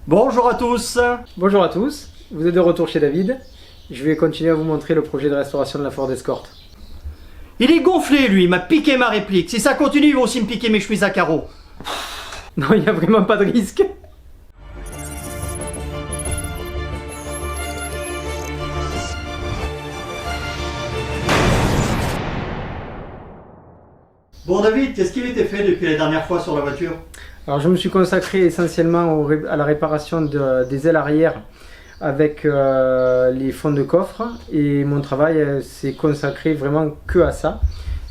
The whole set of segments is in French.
Bonjour à tous. Bonjour à tous, vous êtes de retour chez David. Je vais continuer à vous montrer le projet de restauration de la Ford Escort. Il est gonflé lui, il m'a piqué ma réplique. Si ça continue, il va aussi me piquer mes chemises à carreaux. Non, il n'y a vraiment pas de risque. Bon David, qu'est-ce qui a été fait depuis la dernière fois sur la voiture? Alors je me suis consacré essentiellement à la réparation des ailes arrière avec les fonds de coffre et mon travail s'est consacré vraiment que à ça.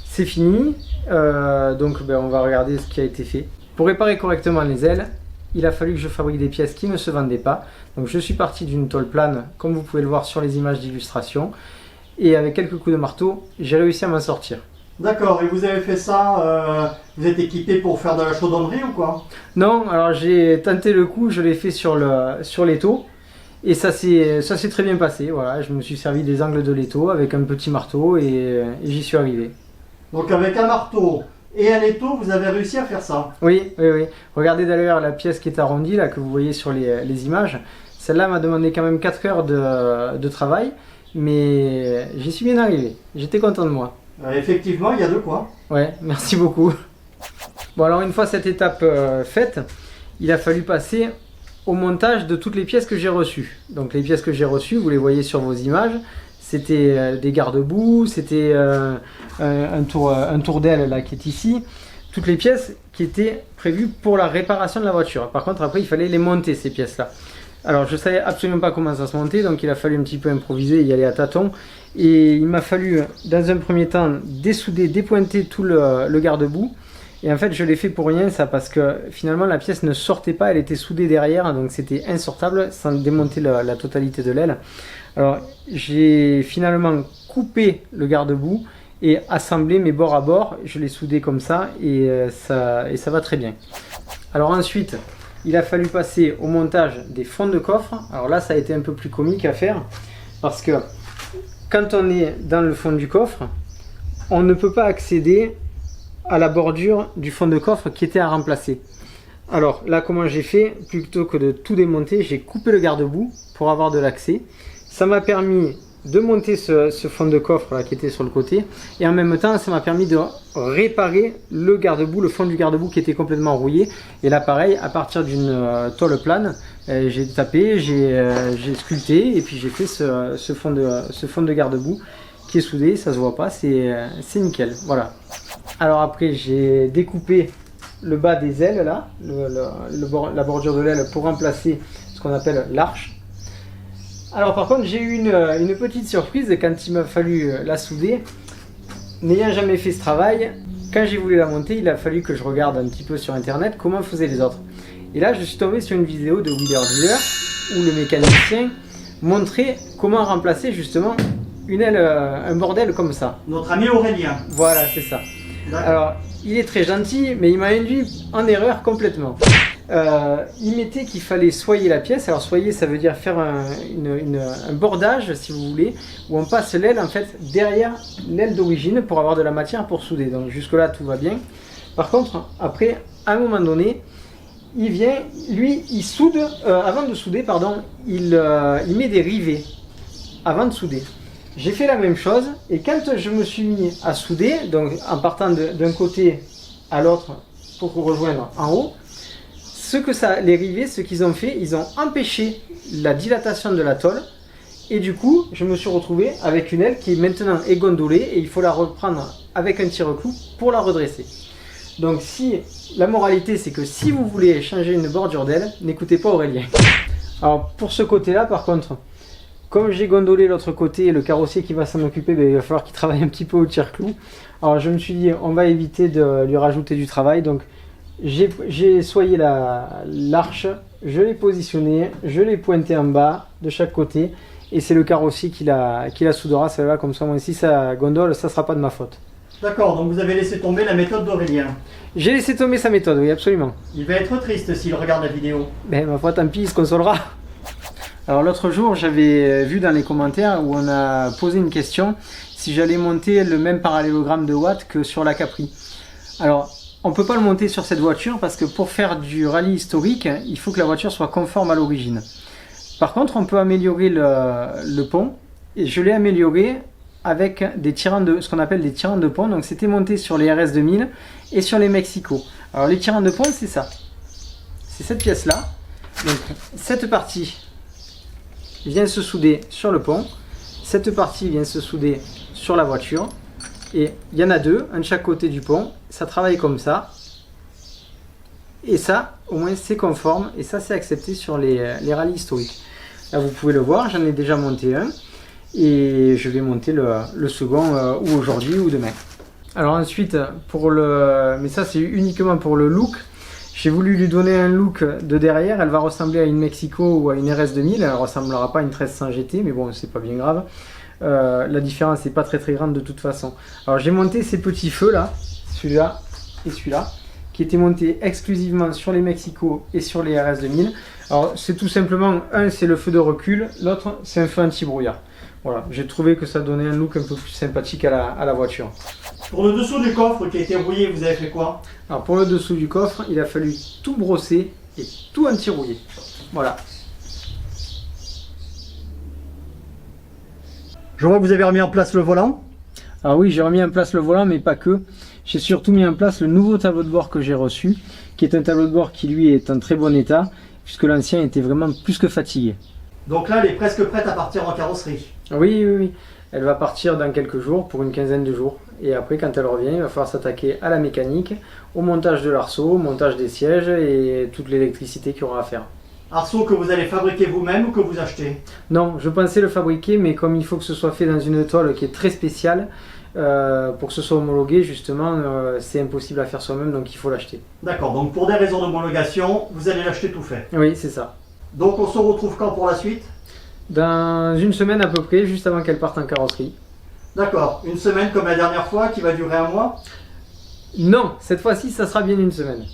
C'est fini, donc on va regarder ce qui a été fait. Pour réparer correctement les ailes, il a fallu que je fabrique des pièces qui ne se vendaient pas. Donc je suis parti d'une tôle plane, comme vous pouvez le voir sur les images d'illustration, et avec quelques coups de marteau, j'ai réussi à m'en sortir. D'accord, et vous avez fait ça, vous êtes équipé pour faire de la chaudronnerie ou quoi? Non, alors j'ai tenté le coup, je l'ai fait sur l'étau, et ça s'est très bien passé. Voilà, je me suis servi des angles de l'étau avec un petit marteau et j'y suis arrivé. Donc avec un marteau et un étau, vous avez réussi à faire ça? Oui. Regardez d'ailleurs la pièce qui est arrondie, là, que vous voyez sur les images. Celle-là m'a demandé quand même 4 heures de travail, mais j'y suis bien arrivé. J'étais content de moi. Effectivement, il y a de quoi. Ouais, merci beaucoup. Bon, alors une fois cette étape faite, il a fallu passer au montage de toutes les pièces que j'ai reçues. Donc les pièces que j'ai reçues, vous les voyez sur vos images, c'était des garde-boue, c'était un tour d'aile là qui est ici. Toutes les pièces qui étaient prévues pour la réparation de la voiture. Par contre, après, il fallait les monter, ces pièces-là. Alors, je ne savais absolument pas comment ça se montait, donc il a fallu un petit peu improviser, y aller à tâtons. Et il m'a fallu, dans un premier temps, dessouder, dépointer tout le garde-boue. Et en fait, je l'ai fait pour rien, ça, parce que finalement, la pièce ne sortait pas, elle était soudée derrière, donc c'était insortable, sans démonter la totalité de l'aile. Alors, j'ai finalement coupé le garde-boue et assemblé mes bords à bord. Je l'ai soudé comme ça, et ça va très bien. Alors ensuite, il a fallu passer au montage des fonds de coffre. Alors là, ça a été un peu plus comique à faire, parce que quand on est dans le fond du coffre, on ne peut pas accéder à la bordure du fond de coffre qui était à remplacer. Alors là, comment j'ai fait? Plutôt que de tout démonter, j'ai coupé le garde-boue pour avoir de l'accès. Ça m'a permis de monter ce fond de coffre là qui était sur le côté, et en même temps ça m'a permis de réparer le garde-boue, le fond du garde-boue qui était complètement rouillé. Et là pareil, à partir d'une tôle plane, j'ai tapé, j'ai sculpté, et puis j'ai fait ce fond de garde-boue qui est soudé, ça se voit pas, c'est nickel. Voilà. Alors après, j'ai découpé le bas des ailes là, la bordure de l'aile, pour remplacer ce qu'on appelle l'arche. Alors par contre, j'ai eu une petite surprise quand il m'a fallu la souder. N'ayant jamais fait ce travail, quand j'ai voulu la monter, il a fallu que je regarde un petit peu sur internet comment faisaient les autres. Et là, je suis tombé sur une vidéo de Wheeler Dealer où le mécanicien montrait comment remplacer justement une aile, un bordel comme ça. Notre ami Aurélien. Voilà, c'est ça. Alors, il est très gentil, mais il m'a induit en erreur complètement. Il mettait qu'il fallait soyer la pièce. Alors soyer, ça veut dire faire un bordage, si vous voulez, où on passe l'aile en fait derrière l'aile d'origine pour avoir de la matière pour souder. Donc jusque là tout va bien. Par contre, après, à un moment donné, il vient, lui, il soude, avant de souder, pardon, il met des rivets avant de souder. J'ai fait la même chose, et quand je me suis mis à souder, donc en partant d'un côté à l'autre pour rejoindre en haut, les rivets, ce qu'ils ont fait, ils ont empêché la dilatation de la tôle, et du coup, je me suis retrouvé avec une aile qui maintenant est gondolée, et il faut la reprendre avec un tire-clou pour la redresser. Donc la moralité, c'est que si vous voulez changer une bordure d'aile, n'écoutez pas Aurélien. Alors pour ce côté-là, par contre, comme j'ai gondolé l'autre côté, le carrossier qui va s'en occuper, il va falloir qu'il travaille un petit peu au tire-clou. Alors je me suis dit, on va éviter de lui rajouter du travail, donc j'ai soyé l'arche, je l'ai positionnée, je l'ai pointé en bas de chaque côté, et c'est le carrossier qui la soudera, celle-là, comme ça, moi si ça gondole, ça ne sera pas de ma faute. D'accord, donc vous avez laissé tomber la méthode d'Aurélien. J'ai laissé tomber sa méthode, oui, absolument. Il va être triste s'il regarde la vidéo. Ben ma foi, tant pis, il se consolera. Alors l'autre jour, j'avais vu dans les commentaires où on a posé une question si j'allais monter le même parallélogramme de Watt que sur la Capri. Alors, on ne peut pas le monter sur cette voiture parce que pour faire du rallye historique, il faut que la voiture soit conforme à l'origine. Par contre, on peut améliorer le pont, et je l'ai amélioré avec des tirants ce qu'on appelle des tirants de pont. Donc c'était monté sur les RS 2000 et sur les Mexico. Alors les tirants de pont, c'est ça. C'est cette pièce-là. Donc cette partie vient se souder sur le pont. Cette partie vient se souder sur la voiture. Et il y en a deux, un de chaque côté du pont. Ça travaille comme ça. Et ça, au moins, c'est conforme. Et ça, c'est accepté sur les rallyes historiques. Là, vous pouvez le voir, j'en ai déjà monté un. Et je vais monter le second ou aujourd'hui ou demain. Alors ensuite, mais ça c'est uniquement pour le look. J'ai voulu lui donner un look de derrière. Elle va ressembler à une Mexico ou à une RS 2000. Elle ne ressemblera pas à une 1300 GT, mais bon, c'est pas bien grave. La différence n'est pas très grande de toute façon. Alors j'ai monté ces petits feux là, celui-là et celui-là, qui étaient montés exclusivement sur les Mexico et sur les RS 2000. Alors c'est tout simplement, un c'est le feu de recul, l'autre c'est un feu anti-brouillard. Voilà, j'ai trouvé que ça donnait un look un peu plus sympathique à la voiture. Pour le dessous du coffre qui a été rouillé, vous avez fait quoi? Alors pour le dessous du coffre, il a fallu tout brosser et tout anti-rouiller. Voilà. Je vois que vous avez remis en place le volant. Alors oui, j'ai remis en place le volant, mais pas que. J'ai surtout mis en place le nouveau tableau de bord que j'ai reçu, qui est un tableau de bord qui lui est en très bon état, puisque l'ancien était vraiment plus que fatigué. Donc là, elle est presque prête à partir en carrosserie. Oui. Elle va partir dans quelques jours, pour une quinzaine de jours. Et après, quand elle revient, il va falloir s'attaquer à la mécanique, au montage de l'arceau, au montage des sièges et toute l'électricité qu'il y aura à faire. Arceau que vous allez fabriquer vous-même ou que vous achetez? Non, je pensais le fabriquer, mais comme il faut que ce soit fait dans une toile qui est très spéciale, pour que ce soit homologué, justement, c'est impossible à faire soi-même, donc il faut l'acheter. D'accord, donc pour des raisons d'homologation, vous allez l'acheter tout fait. Oui, c'est ça. Donc on se retrouve quand pour la suite? Dans une semaine à peu près, juste avant qu'elle parte en carrosserie. D'accord, une semaine comme la dernière fois qui va durer un mois? Non, cette fois-ci, ça sera bien une semaine.